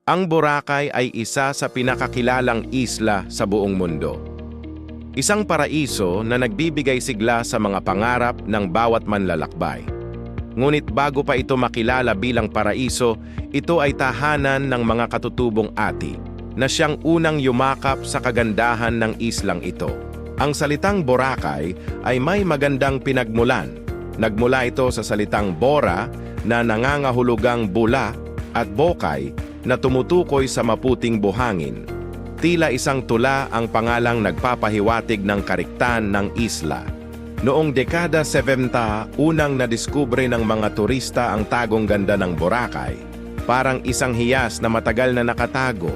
Ang Boracay ay isa sa pinakakilalang isla sa buong mundo. Isang paraiso na nagbibigay sigla sa mga pangarap ng bawat manlalakbay. Ngunit bago pa ito makilala bilang paraiso, ito ay tahanan ng mga katutubong ati na siyang unang yumakap sa kagandahan ng islang ito. Ang salitang Boracay ay may magandang pinagmulan. Nagmula ito sa salitang Bora na nangangahulugang bula at Bokay na tumutukoy sa maputing buhangin. Tila isang tula ang pangalang nagpapahiwatig ng kariktan ng isla. Noong dekada 70, unang nadiskubre ng mga turista ang tagong ganda ng Boracay. Parang isang hiyas na matagal na nakatago.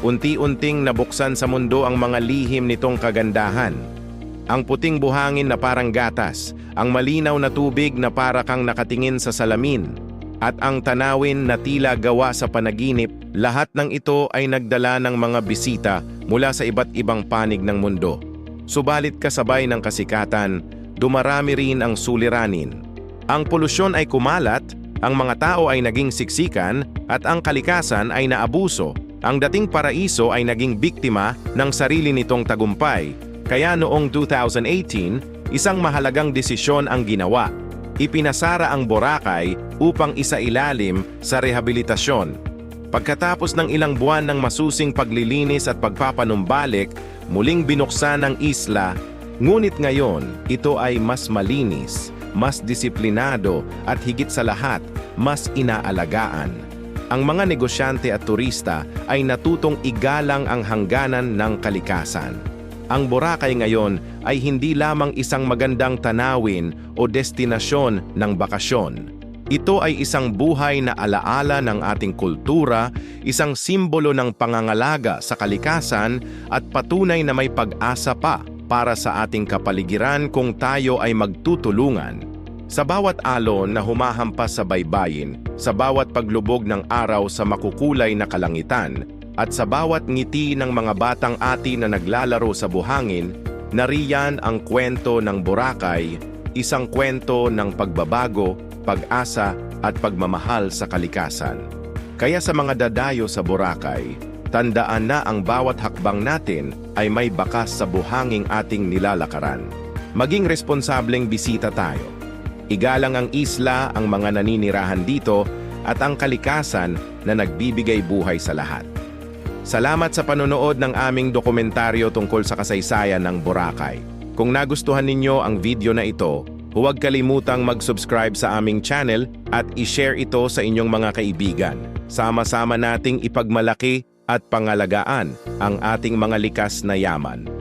Unti-unting nabuksan sa mundo ang mga lihim nitong kagandahan. Ang puting buhangin na parang gatas, ang malinaw na tubig na para kang nakatingin sa salamin, at ang tanawin na tila gawa sa panaginip, lahat ng ito ay nagdala ng mga bisita mula sa iba't ibang panig ng mundo. Subalit kasabay ng kasikatan, dumarami rin ang suliranin. Ang polusyon ay kumalat, ang mga tao ay naging siksikan, at ang kalikasan ay naabuso. Ang dating paraiso ay naging biktima ng sarili nitong tagumpay. Kaya noong 2018, isang mahalagang desisyon ang ginawa. Ipinasara ang Boracay upang isailalim sa rehabilitasyon. Pagkatapos ng ilang buwan ng masusing paglilinis at pagpapanumbalik, muling binuksan ang isla, ngunit ngayon ito ay mas malinis, mas disiplinado at higit sa lahat, mas inaalagaan. Ang mga negosyante at turista ay natutong igalang ang hangganan ng kalikasan. Ang Boracay ngayon ay hindi lamang isang magandang tanawin o destinasyon ng bakasyon. Ito ay isang buhay na alaala ng ating kultura, isang simbolo ng pangangalaga sa kalikasan at patunay na may pag-asa pa para sa ating kapaligiran kung tayo ay magtutulungan. Sa bawat alon na humahampas sa baybayin, sa bawat paglubog ng araw sa makukulay na kalangitan, at sa bawat ngiti ng mga batang ati na naglalaro sa buhangin, nariyan ang kwento ng Boracay, isang kwento ng pagbabago, pag-asa at pagmamahal sa kalikasan. Kaya sa mga dadayo sa Boracay, tandaan na ang bawat hakbang natin ay may bakas sa buhanging ating nilalakaran. Maging responsableng bisita tayo. Igalang ang isla, ang mga naninirahan dito, at ang kalikasan na nagbibigay buhay sa lahat. Salamat sa panonood ng aming dokumentaryo tungkol sa kasaysayan ng Boracay. Kung nagustuhan ninyo ang video na ito, huwag kalimutang mag-subscribe sa aming channel at i-share ito sa inyong mga kaibigan. Sama-sama nating ipagmalaki at pangalagaan ang ating mga likas na yaman.